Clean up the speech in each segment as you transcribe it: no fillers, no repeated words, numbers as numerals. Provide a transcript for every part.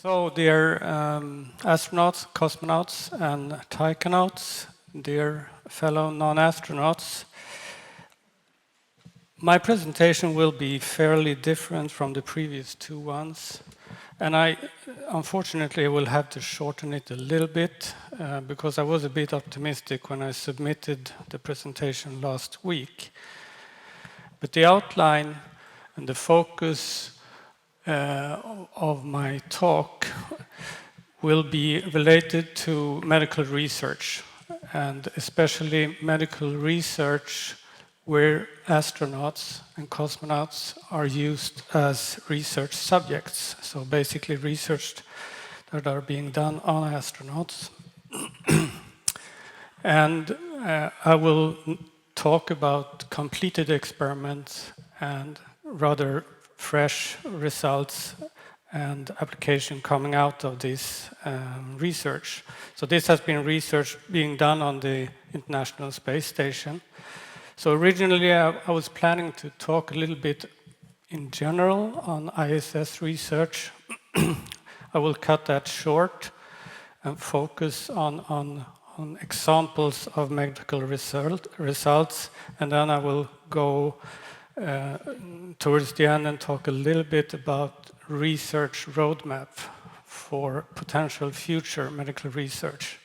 So, dear astronauts, cosmonauts, and taikonauts, dear fellow non-astronauts, my presentation will be fairly different from the previous two ones, and I unfortunately will have to shorten it a little bit because I was a bit optimistic when I submitted the presentation last week. But the outline and the focus of my talk will be related to medical research, and especially medical research where astronauts and cosmonauts are used as research subjects. So basically research that are being done on astronauts. And I will talk about completed experiments and rather fresh results and application coming out of this research. So this has been research being done on the International Space Station. So originally I was planning to talk a little bit in general on ISS research. I will cut that short and focus on examples of medical results, and then I will go towards the end and talk a little bit about research roadmap for potential future medical research.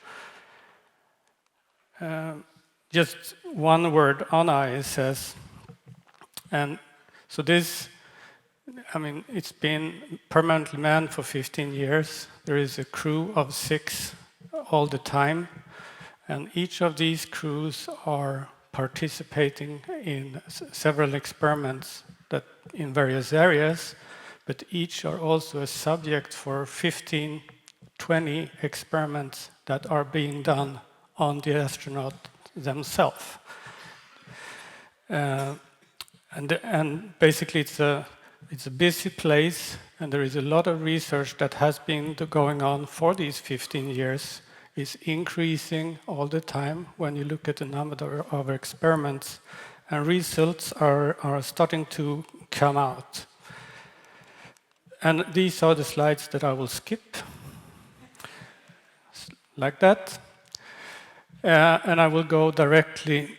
Just one word on ISS. And so this, it's been permanently manned for 15 years. There is a crew of 6 all the time. And each of these crews are participating in several experiments that in various areas, but each are also a subject for 15, 20 experiments that are being done on the astronaut themselves. And basically it's a busy place, and there is a lot of research that has been going on for these 15 years. Is increasing all the time when you look at the number of experiments, and results are starting to come out. And these are the slides that I will skip, like that. And I will go directly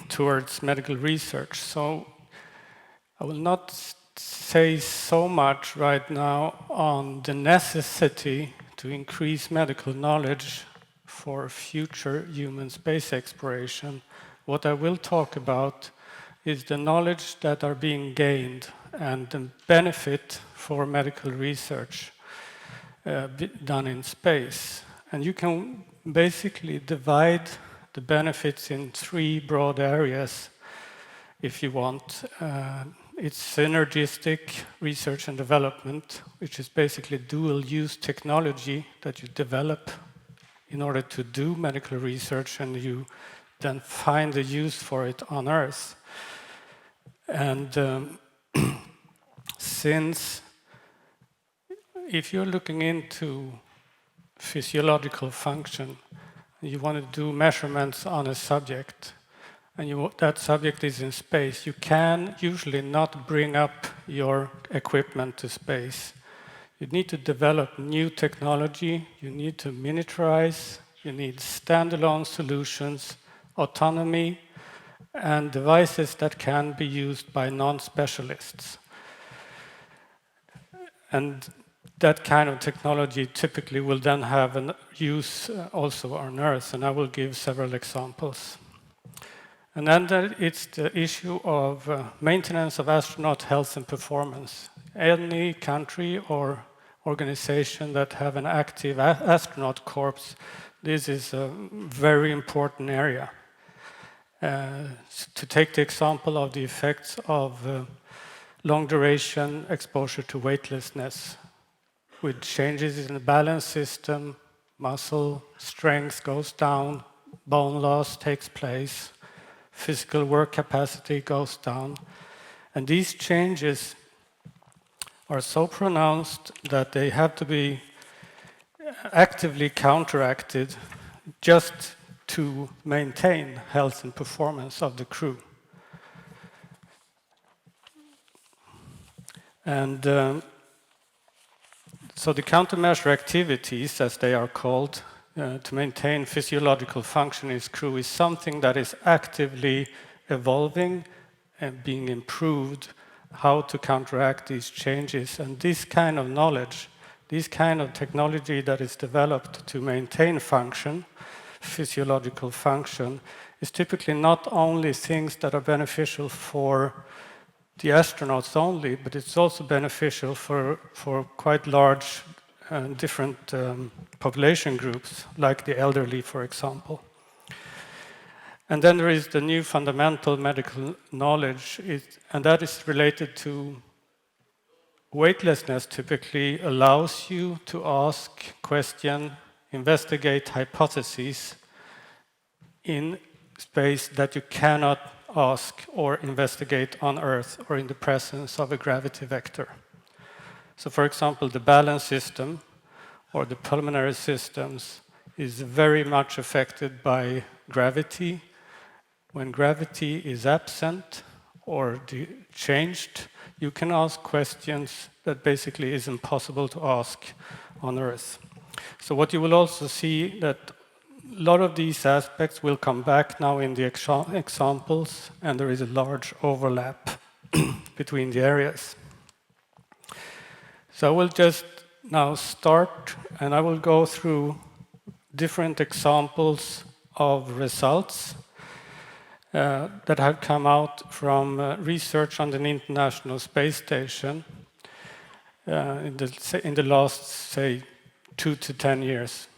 towards medical research. So I will not say so much right now on the necessity to increase medical knowledge for future human space exploration. What I will talk about is the knowledge that are being gained and the benefit for medical research done in space. And you can basically divide the benefits in 3 broad areas if you want. It's synergistic research and development, which is basically dual-use technology that you develop in order to do medical research, and you then find a use for it on Earth. And since if you're looking into physiological function, you want to do measurements on a subject, and that subject is in space, you can usually not bring up your equipment to space. You need to develop new technology, you need to miniaturize, you need standalone solutions, autonomy, and devices that can be used by non-specialists. And that kind of technology typically will then have an use also on Earth, and I will give several examples. And then it's the issue of maintenance of astronaut health and performance. Any country or organization that have an active astronaut corps, this is a very important area. To take the example of the effects of long duration exposure to weightlessness, with changes in the balance system, muscle strength goes down, bone loss takes place, physical work capacity goes down. And these changes are so pronounced that they have to be actively counteracted just to maintain health and performance of the crew. And So the countermeasure activities, as they are called, to maintain physiological function in crew is something that is actively evolving and being improved, how to counteract these changes. And this kind of knowledge, this kind of technology that is developed to maintain function, physiological function, is typically not only things that are beneficial for the astronauts only, but it's also beneficial for quite large different population groups, like the elderly, for example. And then there is the new fundamental medical knowledge, and that is related to weightlessness. Typically allows you to ask questions, investigate hypotheses in space that you cannot ask or investigate on Earth or in the presence of a gravity vector. So for example, the balance system or the pulmonary systems is very much affected by gravity. When gravity is absent or changed, you can ask questions that basically is impossible to ask on Earth. So what you will also see that a lot of these aspects will come back now in the examples, and there is a large overlap between the areas. So I will just now start, and I will go through different examples of results that have come out from research on the International Space Station in the last, say, 2 to 10 years.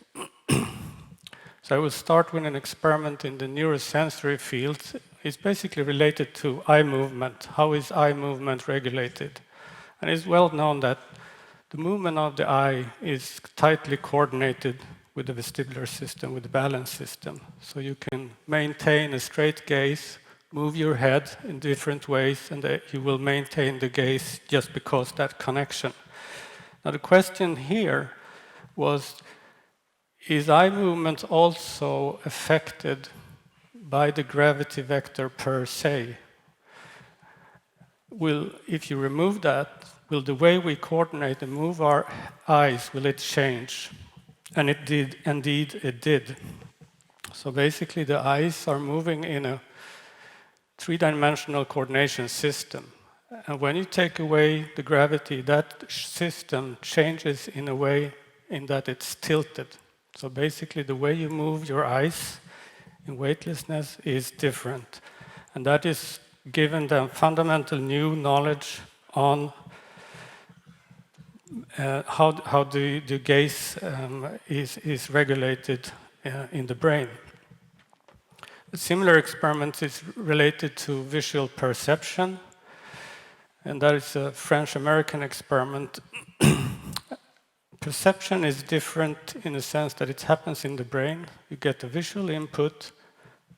So I will start with an experiment in the neurosensory field. It's basically related to eye movement. How is eye movement regulated? And it's well known that the movement of the eye is tightly coordinated with the vestibular system, with the balance system. So you can maintain a straight gaze, move your head in different ways, and you will maintain the gaze just because that connection. Now the question here was, is eye movement also affected by the gravity vector per se? If you remove that, will the way we coordinate and move our eyes, will it change? And it did, indeed it did. So basically the eyes are moving in a three-dimensional coordination system. And when you take away the gravity, that system changes in a way in that it's tilted. So basically the way you move your eyes in weightlessness is different. And that is given them fundamental new knowledge on how the gaze is regulated in the brain. A similar experiment is related to visual perception, and that is a French-American experiment. Perception is different in the sense that it happens in the brain. You get a visual input,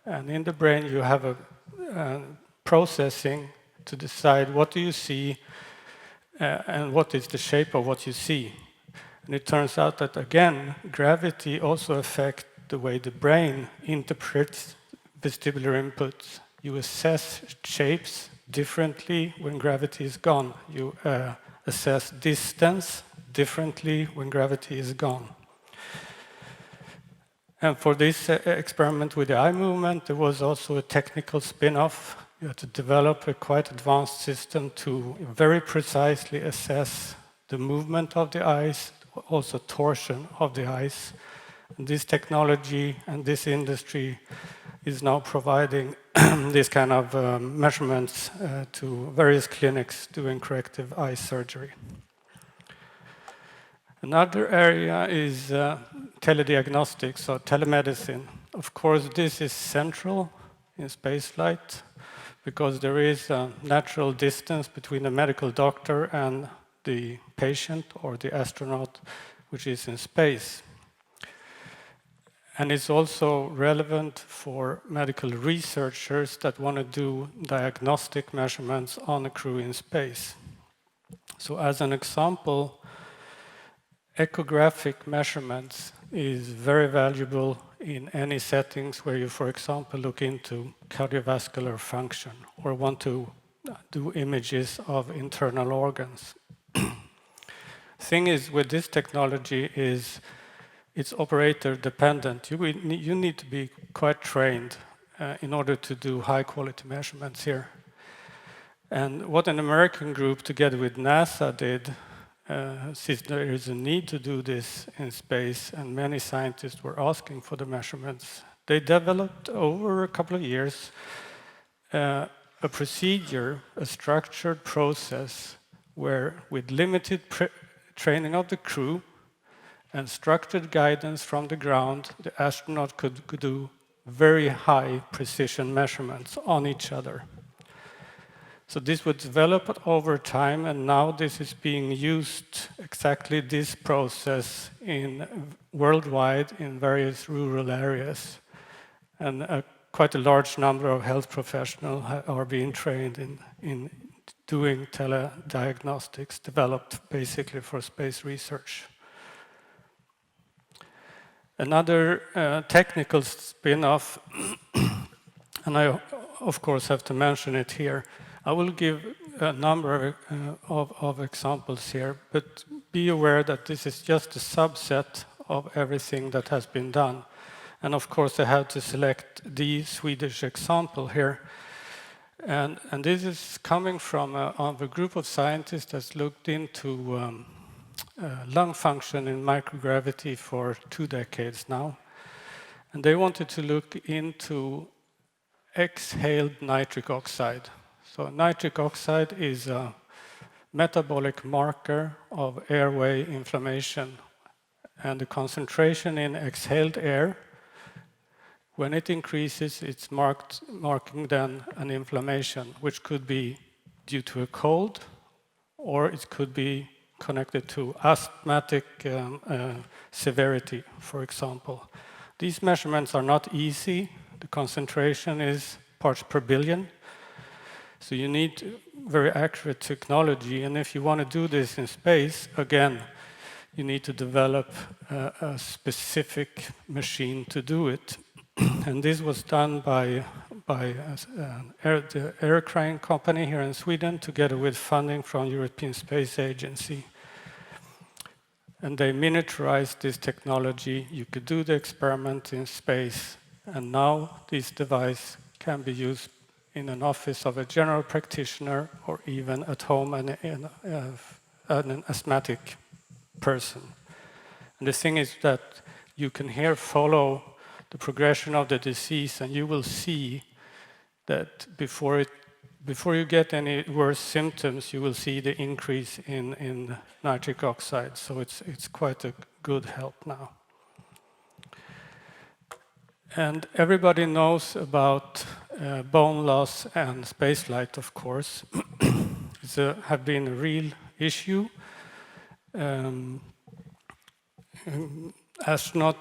and in the brain you have a processing to decide what do you see and what is the shape of what you see. And it turns out that, again, gravity also affects the way the brain interprets vestibular inputs. You assess shapes differently when gravity is gone. You assess distance differently when gravity is gone. And for this experiment with the eye movement, there was also a technical spin-off. You had to develop a quite advanced system to very precisely assess the movement of the eyes, also torsion of the eyes. And this technology and this industry is now providing this kind of measurements to various clinics doing corrective eye surgery. Another area is Tele-diagnostics or telemedicine. Of course, this is central in spaceflight because there is a natural distance between the medical doctor and the patient or the astronaut which is in space. And it's also relevant for medical researchers that want to do diagnostic measurements on a crew in space. So as an example, echographic measurements is very valuable in any settings where you, for example, look into cardiovascular function or want to do images of internal organs. Thing is, with this technology is it's operator dependent. You need to be quite trained in order to do high quality measurements here. And what an American group together with NASA did, since there is a need to do this in space and many scientists were asking for the measurements, they developed over a couple of years a procedure, a structured process where with limited training of the crew and structured guidance from the ground, the astronaut could do very high precision measurements on each other. So this was developed over time, and now this is being used, exactly this process, worldwide in various rural areas. And quite a large number of health professionals are being trained in doing tele-diagnostics, developed basically for space research. Another technical spin-off, and I of course have to mention it here. I will give a number of examples here, but be aware that this is just a subset of everything that has been done. And of course I have to select the Swedish example here. And this is coming from a group of scientists that's looked into lung function in microgravity for 2 decades now. And they wanted to look into exhaled nitric oxide. So nitric oxide is a metabolic marker of airway inflammation. And the concentration in exhaled air, when it increases, it's marking then an inflammation, which could be due to a cold, or it could be connected to asthmatic severity, for example. These measurements are not easy. The concentration is parts per billion. So you need very accurate technology. And if you want to do this in space, again, you need to develop a specific machine to do it. And this was done by the aircraft company here in Sweden, together with funding from European Space Agency. And they miniaturized this technology. You could do the experiment in space, and now this device can be used in an office of a general practitioner or even at home and an asthmatic person. And the thing is that you can here follow the progression of the disease, and you will see that before you get any worse symptoms, you will see the increase in nitric oxide. So it's quite a good help now. And everybody knows about bone loss and spaceflight, of course. It's have been a real issue. Astronaut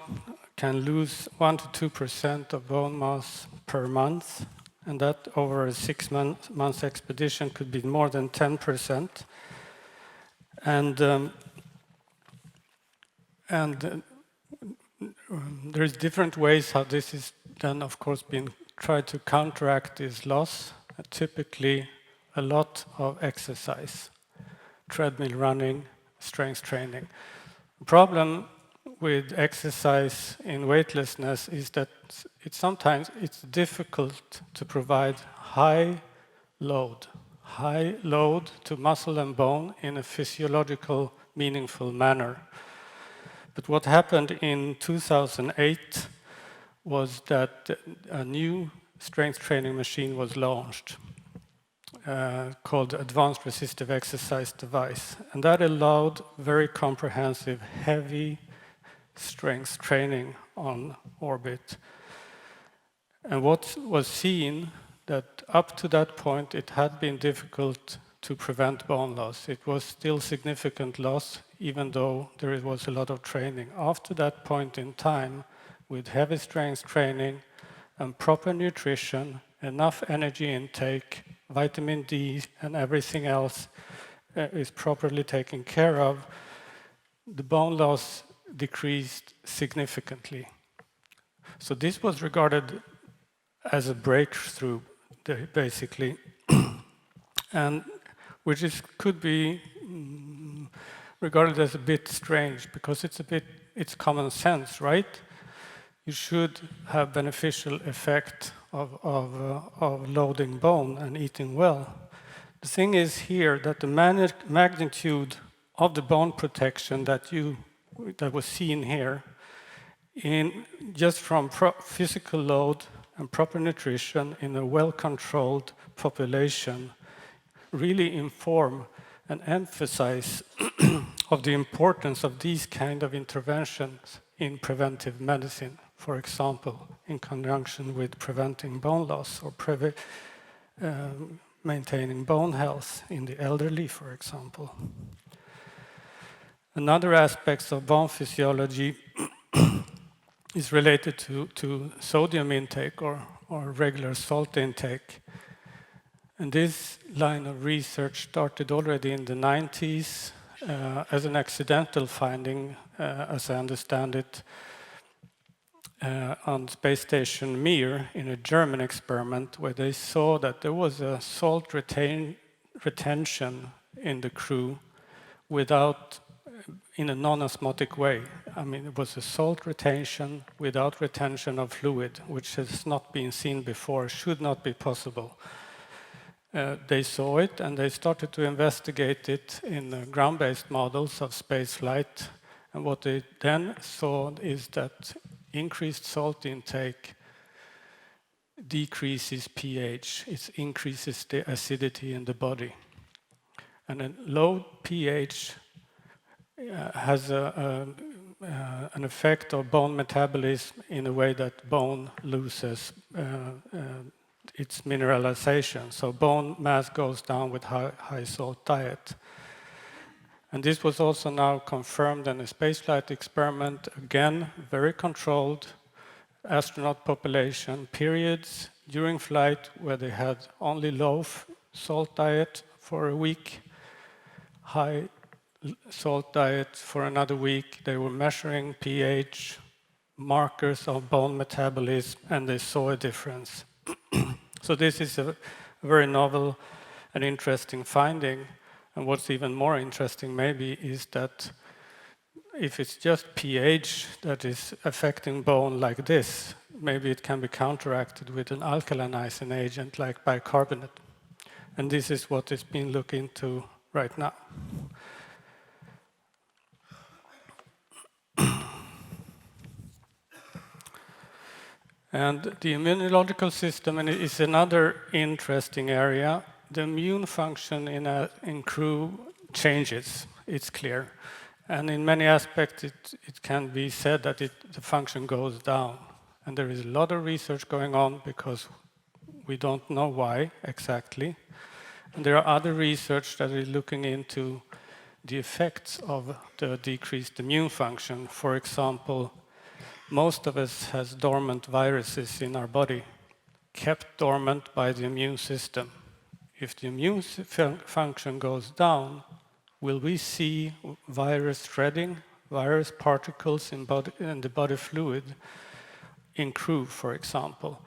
can lose 1 to 2% of bone mass per month, and that over a 6-month expedition could be more than 10%. And there's different ways how this is then, of course, been tried to counteract this loss. Typically, a lot of exercise, treadmill running, strength training. The problem with exercise in weightlessness is that sometimes it's difficult to provide high load to muscle and bone in a physiological, meaningful manner. But what happened in 2008 was that a new strength training machine was launched called Advanced Resistive Exercise Device. And that allowed very comprehensive, heavy strength training on orbit. And what was seen that up to that point, it had been difficult to prevent bone loss. It was still significant loss, even though there was a lot of training. After that point in time, with heavy strength training and proper nutrition, enough energy intake, vitamin D and everything else is properly taken care of, the bone loss decreased significantly. So this was regarded as a breakthrough, basically, and which could be regarded as a bit strange because it's common sense, right? You should have beneficial effect of loading bone and eating well. The thing is here that the magnitude of the bone protection that was seen here, just from physical load and proper nutrition in a well-controlled population, really inform and emphasize of the importance of these kind of interventions in preventive medicine, for example, in conjunction with preventing bone loss or maintaining bone health in the elderly, for example. Another aspect of bone physiology is related to sodium intake or regular salt intake. And this line of research started already in the 90s as an accidental finding, as I understand it, on space station Mir in a German experiment where they saw that there was a salt retention in the crew in a non-osmotic way. I mean, it was a salt retention without retention of fluid, which has not been seen before, should not be possible. They saw it and they started to investigate it in ground-based models of space flight. And what they then saw is that increased salt intake decreases pH. It increases the acidity in the body. And a low pH has an effect of bone metabolism in a way that bone loses its mineralization. So bone mass goes down with high salt diet. And this was also now confirmed in a spaceflight experiment, again, very controlled astronaut population, periods during flight where they had only low salt diet for a week, high salt diet for another week. They were measuring pH, markers of bone metabolism, and they saw a difference. So this is a very novel and interesting finding. And what's even more interesting maybe is that if it's just pH that is affecting bone like this, maybe it can be counteracted with an alkalinizing agent like bicarbonate. And this is what is being looked into right now. And the immunological system is another interesting area. The immune function in crew changes, it's clear. And in many aspects, it can be said that the function goes down. And there is a lot of research going on because we don't know why exactly. And there are other research that is looking into the effects of the decreased immune function. For example, most of us has dormant viruses in our body, kept dormant by the immune system. If the immune function goes down, will we see virus spreading, virus particles in the body fluid in crew, for example?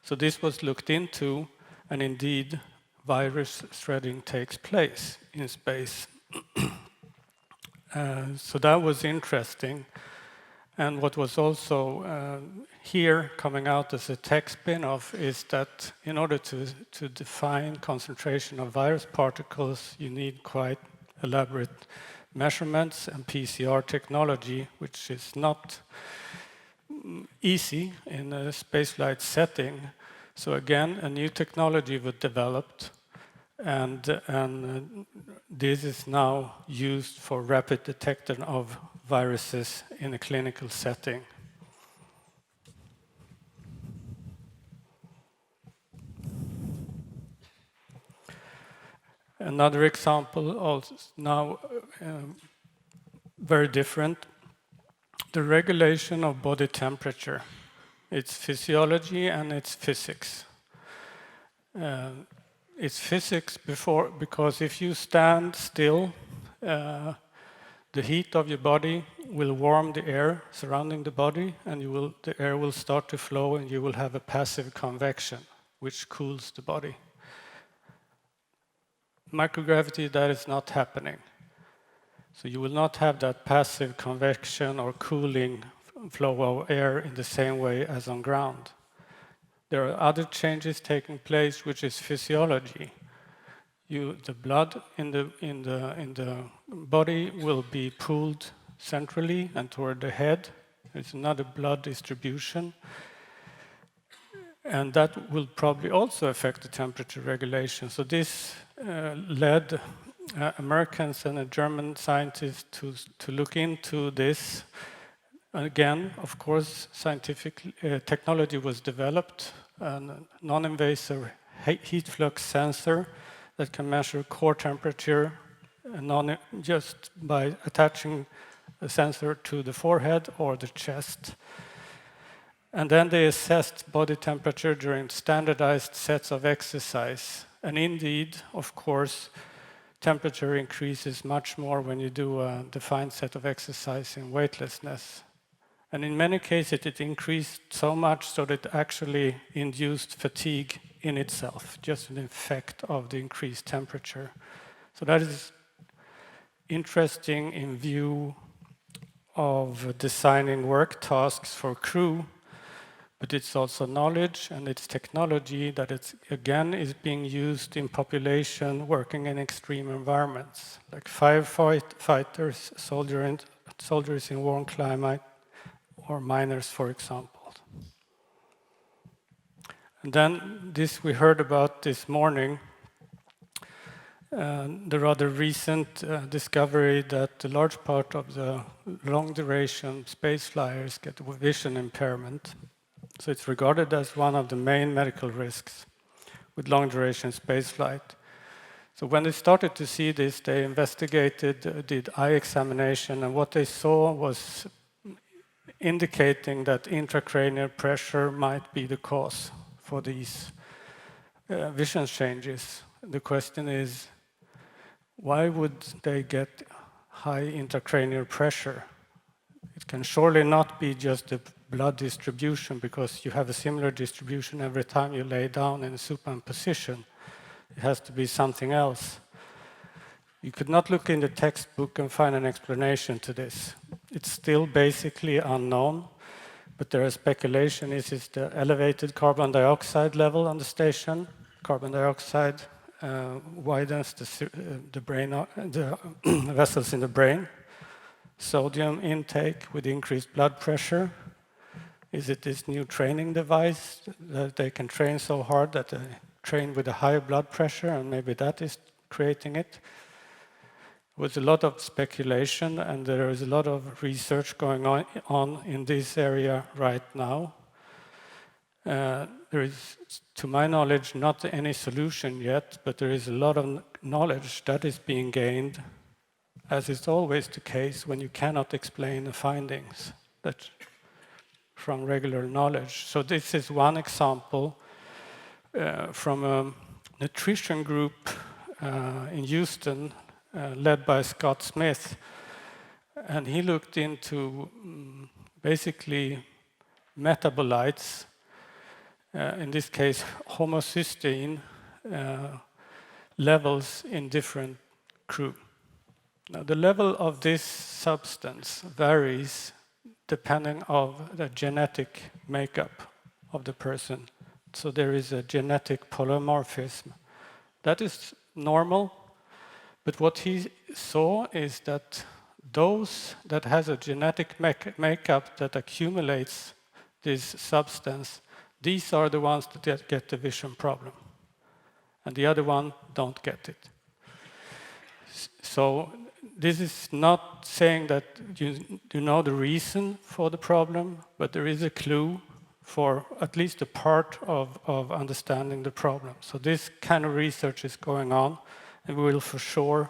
So this was looked into, and indeed, virus spreading takes place in space. So that was interesting. And what was also here coming out as a tech spin-off is that in order to define concentration of virus particles, you need quite elaborate measurements and PCR technology, which is not easy in a spaceflight setting. So again, a new technology was developed, and this is now used for rapid detection of viruses in a clinical setting. Another example, also now very different, the regulation of body temperature. It's physiology and it's physics. It's physics because if you stand still, the heat of your body will warm the air surrounding the body, and the air will start to flow, and you will have a passive convection, which cools the body. Microgravity, that is not happening. So you will not have that passive convection or cooling flow of air in the same way as on ground. There are other changes taking place, which is physiology. The blood in the body will be pooled centrally and toward the head. There's another blood distribution. And that will probably also affect the temperature regulation. So this led Americans and a German scientist to look into this. Again, of course, scientific technology was developed, a non-invasive heat flux sensor that can measure core temperature just by attaching a sensor to the forehead or the chest. And then they assessed body temperature during standardized sets of exercise. And indeed, of course, temperature increases much more when you do a defined set of exercise in weightlessness. And in many cases, it increased so much so that it actually induced fatigue in itself, just an effect of the increased temperature. So that is interesting in view of designing work tasks for crew, but it's also knowledge and it's technology that is being used in population working in extreme environments, like firefighters, soldiers in warm climate, or miners, for example. And then this we heard about this morning, the rather recent discovery that a large part of the long-duration space flyers get vision impairment. So it's regarded as one of the main medical risks with long-duration spaceflight. So when they started to see this, they investigated, did eye examination, and what they saw was indicating that intracranial pressure might be the cause for these vision changes. The question is, why would they get high intracranial pressure? It can surely not be just the blood distribution, because you have a similar distribution every time you lay down in a supine position. It has to be something else. You could not look in the textbook and find an explanation to this. It's still basically unknown, but there is speculation. Is it the elevated carbon dioxide level on the station? Carbon dioxide widens the brain, the vessels in the brain. Sodium intake with increased blood pressure. Is it this new training device that they can train so hard that they train with a higher blood pressure, and maybe that is creating it? With a lot of speculation, and there is a lot of research going on in this area right now. There is, to my knowledge, not any solution yet, but there is a lot of knowledge that is being gained, as is always the case when you cannot explain the findings from regular knowledge. So this is one example from a nutrition group in Houston, led by Scott Smith, and he looked into basically metabolites, in this case homocysteine levels in different crew. Now the level of this substance varies depending on the genetic makeup of the person. So there is a genetic polymorphism. That is normal. But what he saw is that those that has a genetic makeup that accumulates this substance, these are the ones that get the vision problem. And the other one don't get it. So this is not saying that you know the reason for the problem, but there is a clue for at least a part of understanding the problem. So this kind of research is going on, and we will for sure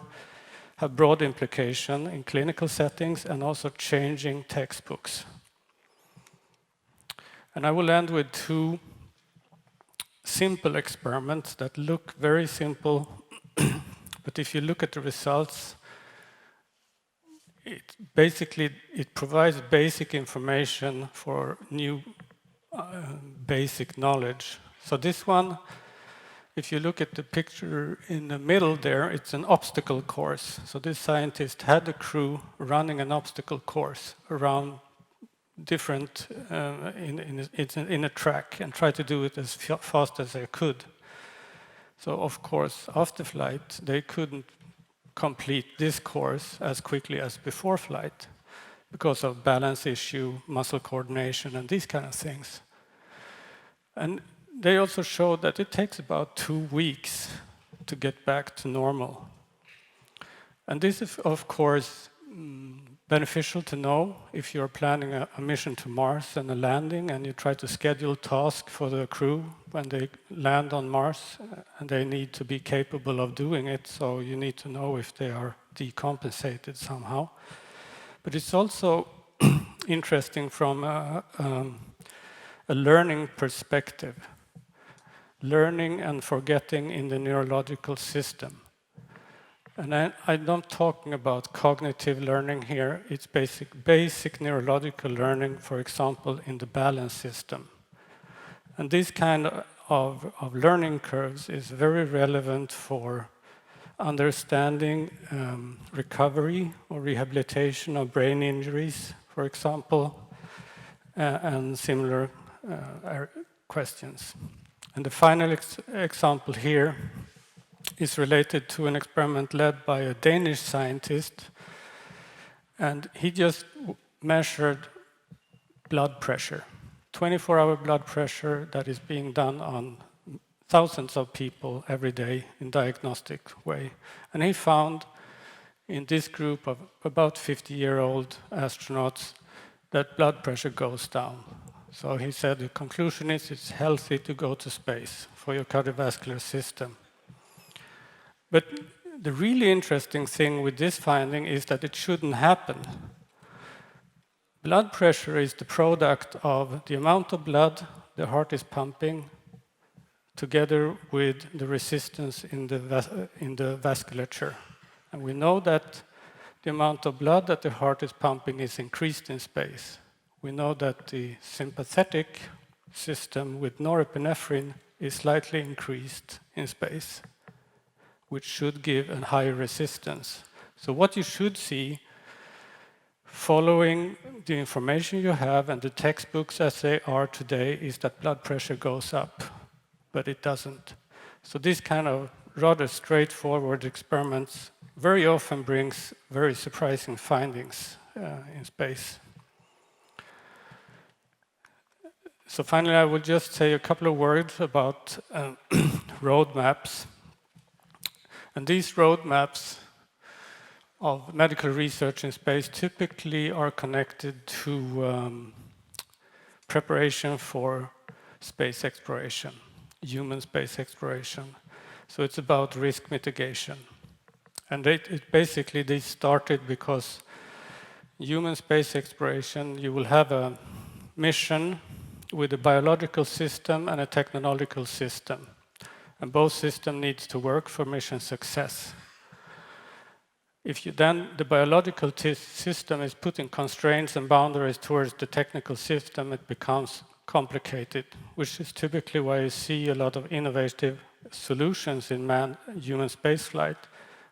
have broad implication in clinical settings and also changing textbooks. And I will end with two simple experiments that look very simple, but if you look at the results, it provides basic information for new basic knowledge. So this one if you look at the picture in the middle there, it's an obstacle course. So this scientist had the crew running an obstacle course around different, in a track, and try to do it as fast as they could. So of course, after flight, they couldn't complete this course as quickly as before flight because of balance issue, muscle coordination, and these kind of things. And they also showed that it takes about 2 weeks to get back to normal. And this is, of course, beneficial to know if you're planning a mission to Mars and a landing, and you try to schedule tasks for the crew when they land on Mars, and they need to be capable of doing it, so you need to know if they are decompensated somehow. But it's also interesting from a learning perspective. Learning and forgetting in the neurological system. And I'm not talking about cognitive learning here. It's basic neurological learning, for example, in the balance system. And this kind of learning curves is very relevant for understanding recovery or rehabilitation of brain injuries, for example, and similar questions. And the final example here is related to an experiment led by a Danish scientist, and he just measured blood pressure, 24-hour blood pressure that is being done on thousands of people every day in diagnostic way. And he found in this group of about 50-year-old astronauts that blood pressure goes down. So he said the conclusion is it's healthy to go to space for your cardiovascular system. But the really interesting thing with this finding is that it shouldn't happen. Blood pressure is the product of the amount of blood the heart is pumping together with the resistance in the vasculature. And we know that the amount of blood that the heart is pumping is increased in space. We know that the sympathetic system with norepinephrine is slightly increased in space, which should give a higher resistance. So what you should see, following the information you have and the textbooks as they are today, is that blood pressure goes up, but it doesn't. So this kind of rather straightforward experiments very often brings very surprising findings in space. So finally, I will just say a couple of words about roadmaps. And these roadmaps of medical research in space typically are connected to preparation for space exploration, human space exploration. So it's about risk mitigation. And it basically, they started because human space exploration, you will have a mission with a biological system and a technological system. And both systems need to work for mission success. If you then, the biological system is putting constraints and boundaries towards the technical system, it becomes complicated, which is typically why you see a lot of innovative solutions in human spaceflight.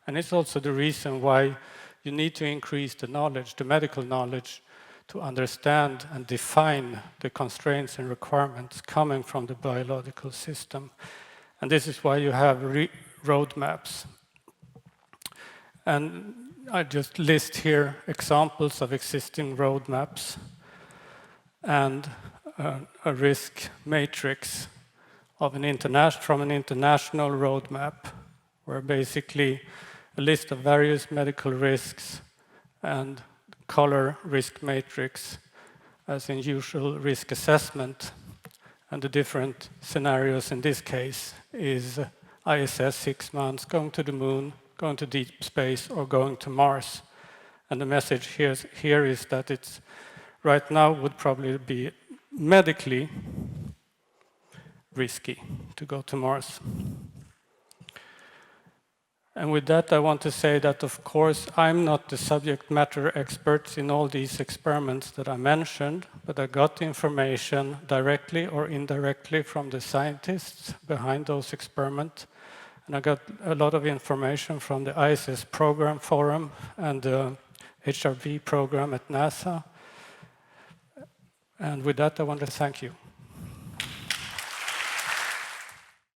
And it's also the reason why you need to increase the knowledge, the medical knowledge, to understand and define the constraints and requirements coming from the biological system. And this is why you have roadmaps. And I just list here examples of existing roadmaps and a risk matrix of from an international roadmap, where basically a list of various medical risks and color risk matrix, as in usual risk assessment. And the different scenarios in this case is ISS 6 months, going to the moon, going to deep space, or going to Mars. And the message here is that it's right now would probably be medically risky to go to Mars. And with that, I want to say that, of course, I'm not the subject matter expert in all these experiments that I mentioned, but I got the information directly or indirectly from the scientists behind those experiments. And I got a lot of information from the ISS program forum and the HRV program at NASA. And with that, I want to thank you.